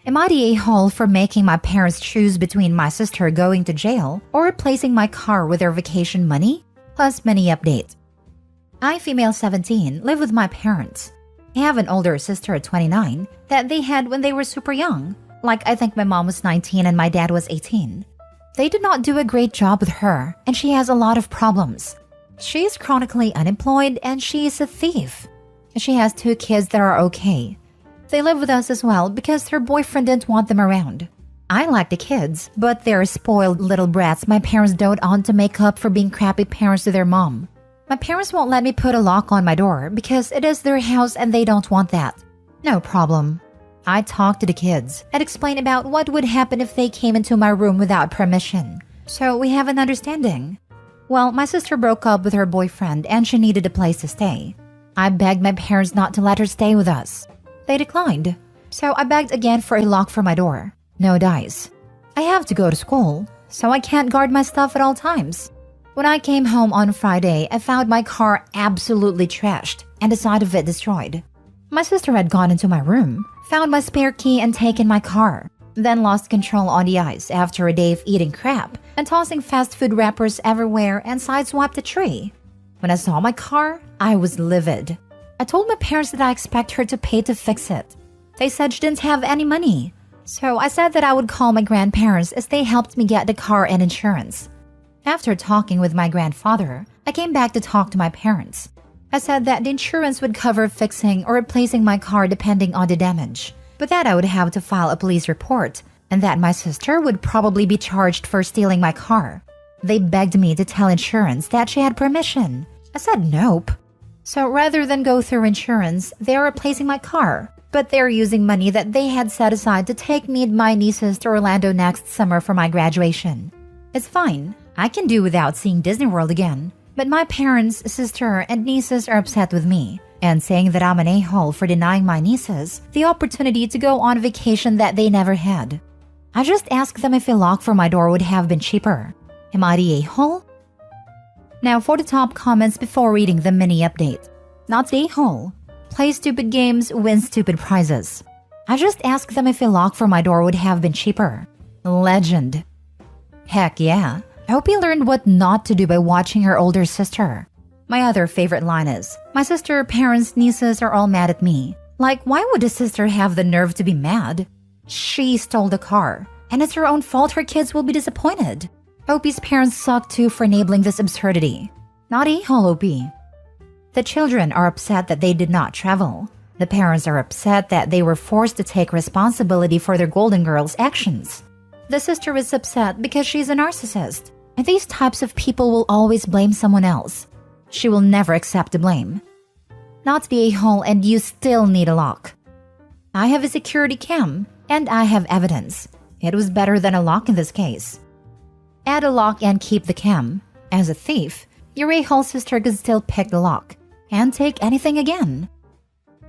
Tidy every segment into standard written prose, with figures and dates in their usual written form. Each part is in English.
Am I the a-hole for making my parents choose between my sister going to jail or replacing my car with their vacation money? Plus many updates. I, female 17, live with my parents. I have an older sister at 29 that they had when they were super young. Like, I think my mom was 19 and my dad was 18. They did not do a great job with her, and she has a lot of problems. She is chronically unemployed and she is a thief. She has 2 kids that are okay. They live with us as well because her boyfriend didn't want them around. I like the kids, but they're spoiled little brats my parents dote on to make up for being crappy parents to their mom. My parents won't let me put a lock on my door because it is their house and they don't want that. No problem. I talk to the kids and explain about what would happen if they came into my room without permission. So we have an understanding. Well, my sister broke up with her boyfriend and she needed a place to stay. I begged my parents not to let her stay with us. They declined. So I begged again for a lock for my door. No dice. I have to go to school, so I can't guard my stuff at all times. When I came home on Friday, I found my car absolutely trashed and the side of it destroyed. My sister had gone into my room, found my spare key and taken my car, then lost control on the ice after a day of eating crap and tossing fast food wrappers everywhere and sideswiped a tree. When I saw my car, I was livid. I told my parents that I expect her to pay to fix it. They said she didn't have any money. So I said that I would call my grandparents as they helped me get the car and insurance. After talking with my grandfather, I came back to talk to my parents. I said that the insurance would cover fixing or replacing my car depending on the damage, but that I would have to file a police report and that my sister would probably be charged for stealing my car. They begged me to tell insurance that she had permission. I said nope. So rather than go through insurance, they are replacing my car, but they're using money that they had set aside to take me and my nieces to Orlando next summer for my graduation. It's fine. I can do without seeing Disney World again. But my parents, sister, and nieces are upset with me and saying that I'm an a-hole for denying my nieces the opportunity to go on a vacation that they never had. I just asked them if a lock for my door would have been cheaper. Am I the a-hole? Now for the top comments before reading the mini update. Not the a-hole. Play stupid games, win stupid prizes. I just asked them if a lock for my door would have been cheaper. Legend. Heck yeah. I hope you learned what not to do by watching her older sister. My other favorite line is, my sister, parents, nieces are all mad at me. Like, why would a sister have the nerve to be mad? She stole the car, and it's her own fault her kids will be disappointed. Opie's parents suck too for enabling this absurdity. Not a-hole, Opie. The children are upset that they did not travel. The parents are upset that they were forced to take responsibility for their Golden Girls' actions. The sister is upset because she's a narcissist, and these types of people will always blame someone else. She will never accept the blame. Not the a-hole, and you still need a lock. I have a security cam, and I have evidence. It was better than a lock in this case. Add a lock and keep the cam. As a thief, your a-hole sister could still pick the lock and take anything again.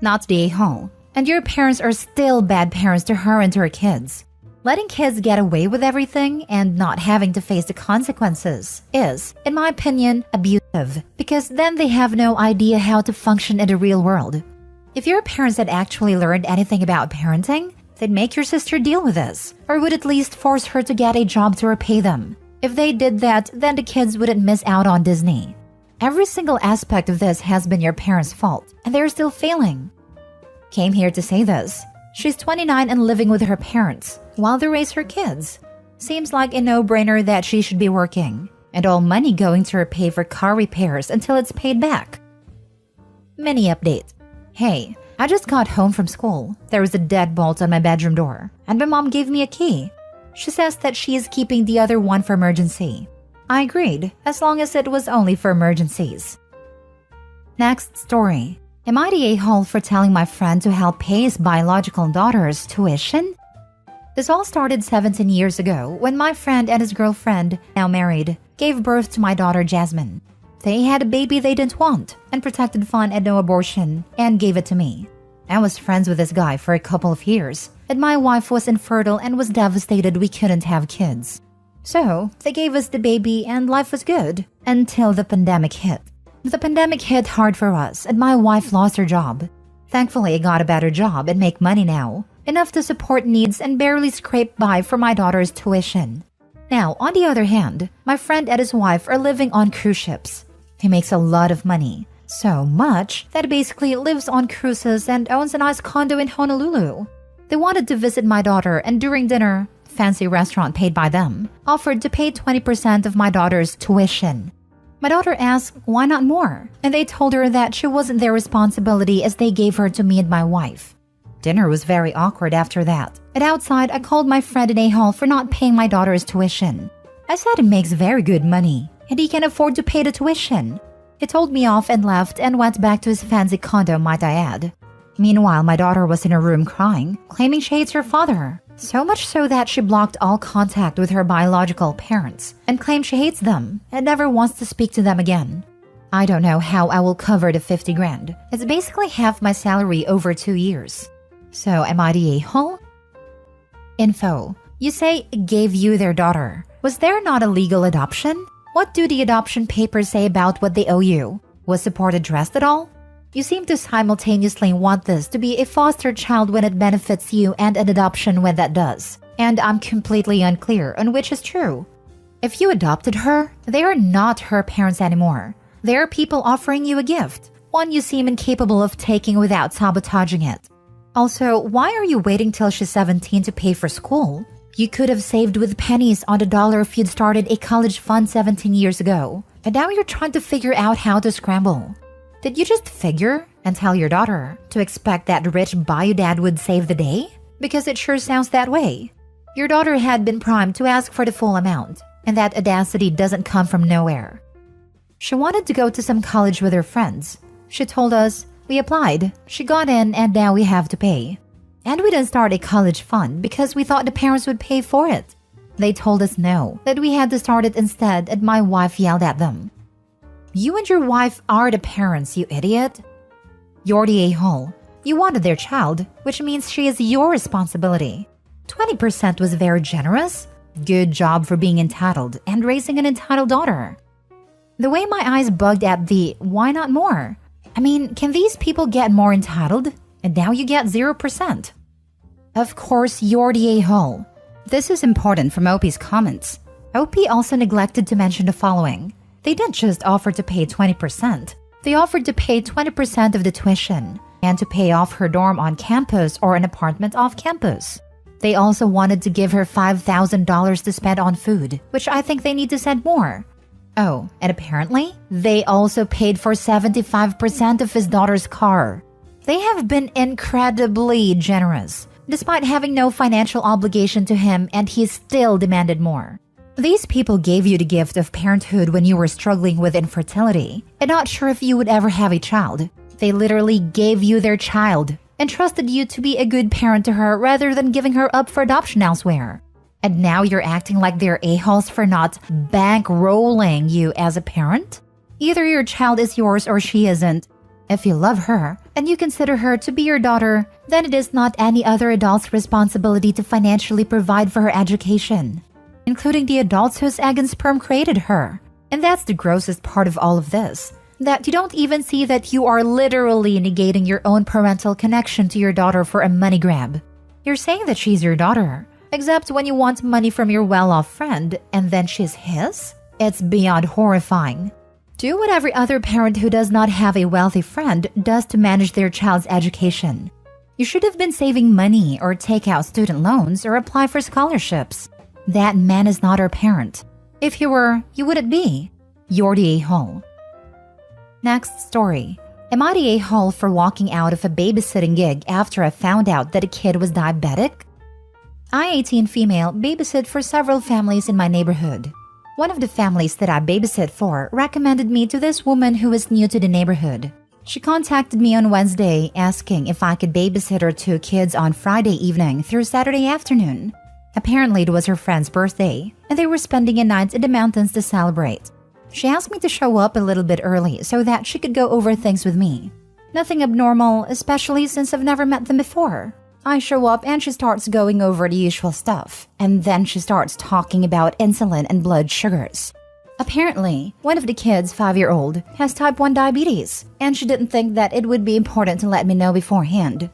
Not the a-hole, and your parents are still bad parents to her and to her kids. Letting kids get away with everything and not having to face the consequences is, in my opinion, abusive because then they have no idea how to function in the real world. If your parents had actually learned anything about parenting, they'd make your sister deal with this, or would at least force her to get a job to repay them. If they did that, then the kids wouldn't miss out on Disney. Every single aspect of this has been your parents' fault, and they're still failing. Came here to say this. She's 29 and living with her parents while they raise her kids. Seems like a no-brainer that she should be working, and all money going to her pay for car repairs until it's paid back. Mini update. Hey, I just got home from school. There was a deadbolt on my bedroom door, and my mom gave me a key. She says that she is keeping the other one for emergency. I agreed, as long as it was only for emergencies. Next story. Am I the a-hole for telling my friend to help pay his biological daughter's tuition? This all started 17 years ago when my friend and his girlfriend, now married, gave birth to my daughter Jasmine. They had a baby they didn't want and protected fun and no abortion and gave it to me. I was friends with this guy for a couple of years, and my wife was infertile and was devastated we couldn't have kids. So they gave us the baby and life was good until the pandemic hit. The pandemic hit hard for us and my wife lost her job. Thankfully, I got a better job and make money now. enough to support needs and barely scrape by for my daughter's tuition. Now, on the other hand, my friend and his wife are living on cruise ships. He makes a lot of money, so much that he basically lives on cruises and owns a nice condo in Honolulu. They wanted to visit my daughter, and during dinner, fancy restaurant paid by them, offered to pay 20% of my daughter's tuition. My daughter asked why not more, and they told her that she wasn't their responsibility as they gave her to me and my wife. Dinner was very awkward after that, and outside I called my friend an a-hole for not paying my daughter's tuition. I said he makes very good money, and he can afford to pay the tuition. He told me off and left and went back to his fancy condo, might I add. Meanwhile, my daughter was in her room crying, claiming she hates her father. So much so that she blocked all contact with her biological parents and claimed she hates them and never wants to speak to them again. I don't know how I will cover the 50 grand. It's basically half my salary over 2 years. So am I the a-hole? Info. You say gave you their daughter. Was there not a legal adoption? What do the adoption papers say about what they owe you? Was support addressed at all? You seem to simultaneously want this to be a foster child when it benefits you and an adoption when that does. And I'm completely unclear on which is true. If you adopted her, they are not her parents anymore. They are people offering you a gift, one you seem incapable of taking without sabotaging it. Also, why are you waiting till she's 17 to pay for school? You could have saved with pennies on the dollar if you'd started a college fund 17 years ago. And now you're trying to figure out how to scramble. Did you just figure and tell your daughter to expect that rich bio dad would save the day? Because it sure sounds that way. Your daughter had been primed to ask for the full amount, and that audacity doesn't come from nowhere. She wanted to go to some college with her friends. She told us, we applied, she got in, and now we have to pay. And we didn't start a college fund because we thought the parents would pay for it. They told us no, that we had to start it instead, and my wife yelled at them. You and your wife are the parents, you idiot. You're the a-hole. You wanted their child, which means she is your responsibility. 20% was very generous. Good job for being entitled and raising an entitled daughter. The way my eyes bugged at the why not more? I mean, can these people get more entitled? And now you get 0%. Of course, you're the a-hole. This is important from OP's comments. OP also neglected to mention the following. They didn't just offer to pay 20%. They offered to pay 20% of the tuition and to pay off her dorm on campus or an apartment off campus. They also wanted to give her $5,000 to spend on food, which I think they need to send more. Oh, and apparently, they also paid for 75% of his daughter's car. They have been incredibly generous, despite having no financial obligation to him, and he still demanded more. These people gave you the gift of parenthood when you were struggling with infertility and not sure if you would ever have a child. They literally gave you their child and trusted you to be a good parent to her rather than giving her up for adoption elsewhere. And now you're acting like they're a-holes for not bankrolling you as a parent? Either your child is yours or she isn't. If you love her and you consider her to be your daughter, then it is not any other adult's responsibility to financially provide for her education, including the adults whose egg and sperm created her. And that's the grossest part of all of this, that you don't even see that you are literally negating your own parental connection to your daughter for a money grab. You're saying that she's your daughter, except when you want money from your well-off friend and then she's his? It's beyond horrifying. Do what every other parent who does not have a wealthy friend does to manage their child's education. You should have been saving money or take out student loans or apply for scholarships. That man is not our parent. If he were, you wouldn't be. You're the a-hole. Next story. Am I the a-hole for walking out of a babysitting gig after I found out that a kid was diabetic? I, 18 female, babysit for several families in my neighborhood. One of the families that I babysit for recommended me to this woman who is new to the neighborhood. She contacted me on Wednesday asking if I could babysit her 2 kids on Friday evening through Saturday afternoon. Apparently it was her friend's birthday, and they were spending a night in the mountains to celebrate. She asked me to show up a little bit early so that she could go over things with me. Nothing abnormal, especially since I've never met them before. I show up and she starts going over the usual stuff, and then she starts talking about insulin and blood sugars. Apparently, one of the kids, 5-year-old, has type 1 diabetes, and she didn't think that it would be important to let me know beforehand.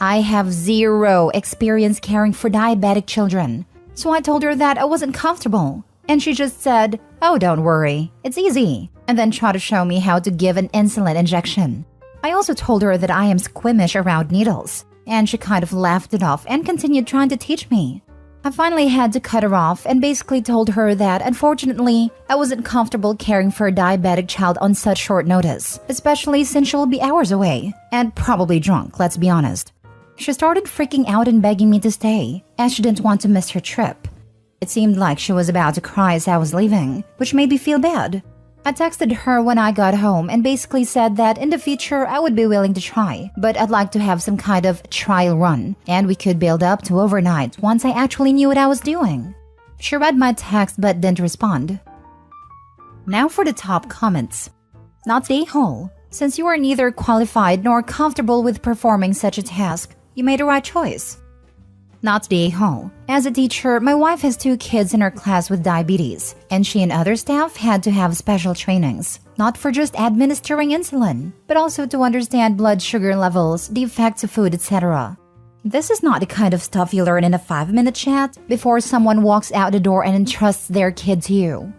I have zero experience caring for diabetic children. So I told her that I wasn't comfortable. And she just said, "Oh, don't worry, it's easy," and then tried to show me how to give an insulin injection. I also told her that I am squeamish around needles, and she kind of laughed it off and continued trying to teach me. I finally had to cut her off and basically told her that unfortunately, I wasn't comfortable caring for a diabetic child on such short notice, especially since she will be hours away, and probably drunk, let's be honest. She started freaking out and begging me to stay, as she didn't want to miss her trip. It seemed like she was about to cry as I was leaving, which made me feel bad. I texted her when I got home and basically said that in the future I would be willing to try, but I'd like to have some kind of trial run, and we could build up to overnight once I actually knew what I was doing. She read my text but didn't respond. Now for the top comments. Not the a-hole. Since you are neither qualified nor comfortable with performing such a task, you made the right choice. Not the a-hole. As a teacher, my wife has 2 kids in her class with diabetes, and she and other staff had to have special trainings, not for just administering insulin, but also to understand blood sugar levels, the effects of food, etc. This is not the kind of stuff you learn in a 5-minute chat before someone walks out the door and entrusts their kid to you.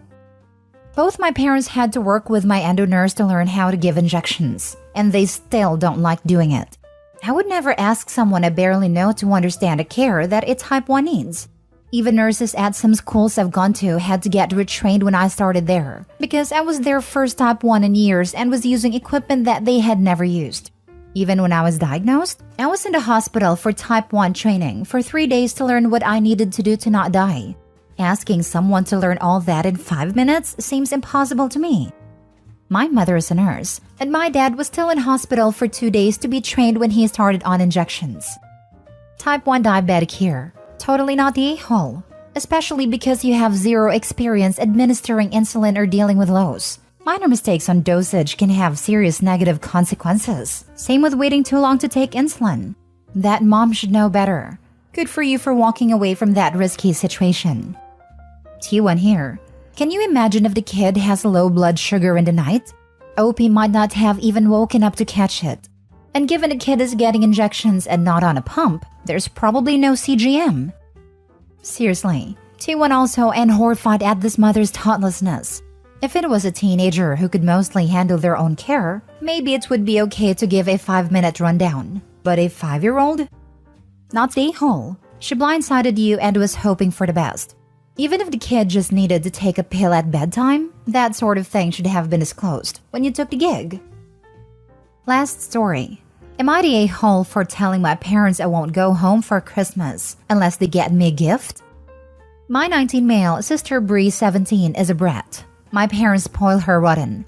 Both my parents had to work with my endo nurse to learn how to give injections, and they still don't like doing it. I would never ask someone I barely know to understand a care that a type 1 needs. Even nurses at some schools I've gone to had to get retrained when I started there, because I was their first type 1 in years and was using equipment that they had never used. Even when I was diagnosed, I was in the hospital for type 1 training for 3 days to learn what I needed to do to not die. Asking someone to learn all that in 5 minutes seems impossible to me. My mother is a nurse, and my dad was still in hospital for 2 days to be trained when he started on injections. Type 1 diabetic here. Totally not the a-hole, especially because you have zero experience administering insulin or dealing with lows. Minor mistakes on dosage can have serious negative consequences. Same with waiting too long to take insulin. That mom should know better. Good for you for walking away from that risky situation. T1 here. Can you imagine if the kid has low blood sugar in the night? OP might not have even woken up to catch it. And given the kid is getting injections and not on a pump, there's probably no CGM. Seriously, T1 also and horrified at this mother's thoughtlessness. If it was a teenager who could mostly handle their own care, maybe it would be okay to give a 5-minute rundown. But a 5-year-old? Not the a-hole. She blindsided you and was hoping for the best. Even if the kid just needed to take a pill at bedtime, that sort of thing should have been disclosed when you took the gig. Last story. Am I the a-hole for telling my parents I won't go home for Christmas unless they get me a gift? My 19 male sister Bree 17 is a brat. My parents spoil her rotten.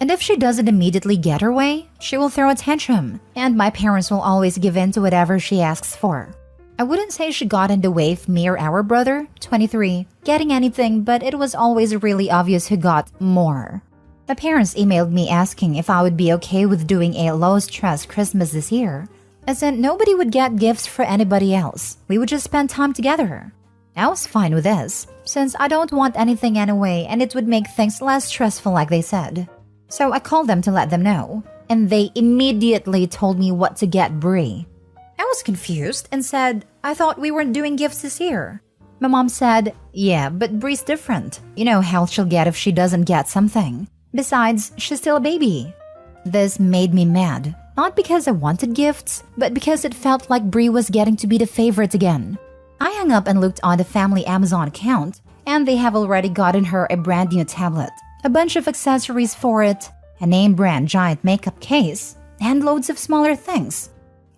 And if she doesn't immediately get her way, she will throw a tantrum, and my parents will always give in to whatever she asks for. I wouldn't say she got in the way of me or our brother, 23, getting anything, but it was always really obvious who got more. My parents emailed me asking if I would be okay with doing a low-stress Christmas this year, as in nobody would get gifts for anybody else. We would just spend time together. I was fine with this, since I don't want anything anyway and it would make things less stressful like they said. So I called them to let them know, and they immediately told me what to get Bree. I was confused and said, I thought we weren't doing gifts this year. My mom said, yeah, but Bree's different. You know how she'll get if she doesn't get something. Besides, she's still a baby. This made me mad, not because I wanted gifts, but because it felt like Bree was getting to be the favorite again. I hung up and looked on the family Amazon account, and they have already gotten her a brand new tablet, a bunch of accessories for it, a name brand giant makeup case, and loads of smaller things.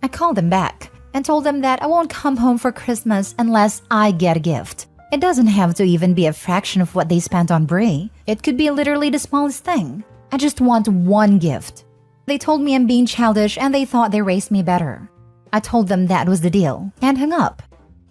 I called them back and told them that I won't come home for Christmas unless I get a gift. It doesn't have to even be a fraction of what they spent on Bree. It could be literally the smallest thing. I just want one gift. They told me I'm being childish and they thought they raised me better. I told them that was the deal and hung up.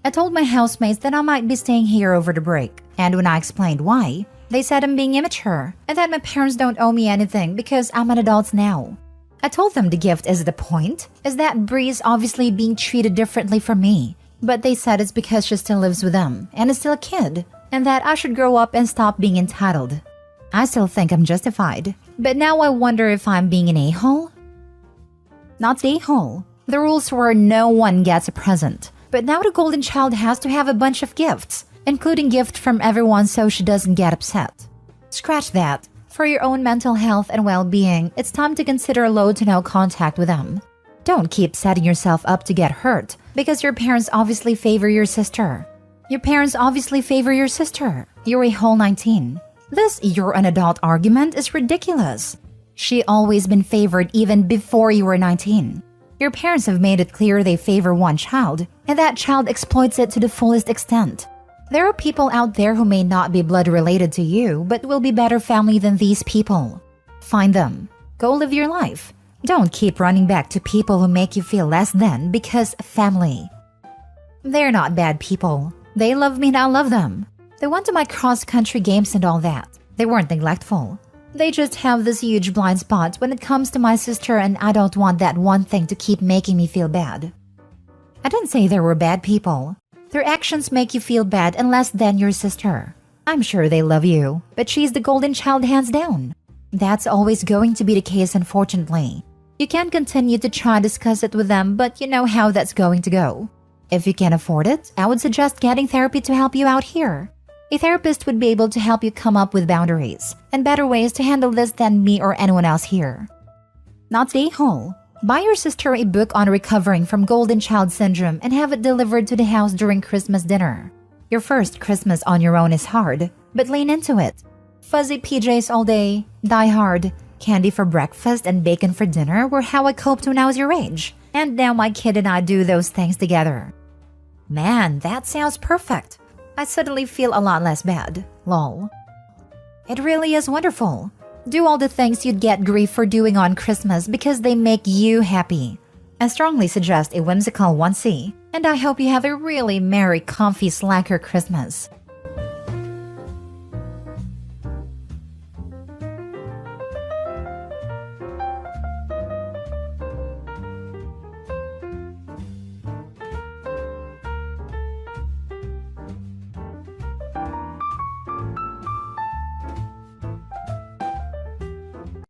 I told my housemates that I might be staying here over the break, and when I explained why, they said I'm being immature and that my parents don't owe me anything because I'm an adult now. I told them the gift is the point, is that Bree is obviously being treated differently from me, but they said it's because she still lives with them and is still a kid, and that I should grow up and stop being entitled. I still think I'm justified, but now I wonder if I'm being an a-hole? Not the a-hole. The rules were no one gets a present. But now the golden child has to have a bunch of gifts, including gifts from everyone so she doesn't get upset. Scratch that. For your own mental health and well-being, it's time to consider low to no contact with them. Don't keep setting yourself up to get hurt because your parents obviously favor your sister. Your parents obviously favor your sister. You're a whole 19. This "you're an adult" argument is ridiculous. She always been favored even before you were 19. Your parents have made it clear they favor one child, and that child exploits it to the fullest extent. There are people out there who may not be blood related to you, but will be better family than these people. Find them. Go live your life. Don't keep running back to people who make you feel less than because family. They're not bad people. They love me and I love them. They went to my cross-country games and all that. They weren't neglectful. They just have this huge blind spot when it comes to my sister, and I don't want that one thing to keep making me feel bad. I didn't say they were bad people. Their actions make you feel bad and less than your sister. I'm sure they love you, but she's the golden child hands down. That's always going to be the case, unfortunately. You can continue to try to discuss it with them, but you know how that's going to go. If you can afford it, I would suggest getting therapy to help you out here. A therapist would be able to help you come up with boundaries and better ways to handle this than me or anyone else here. Not stay whole. Buy your sister a book on recovering from golden child syndrome and have it delivered to the house during Christmas dinner. Your first Christmas on your own is hard, but lean into it. Fuzzy PJs all day, Die Hard, candy for breakfast and bacon for dinner were how I coped when I was your age. And now my kid and I do those things together. Man, that sounds perfect. I suddenly feel a lot less bad. Lol. It really is wonderful. Do all the things you'd get grief for doing on Christmas because they make you happy. I strongly suggest a whimsical onesie, and I hope you have a really merry, comfy slacker Christmas.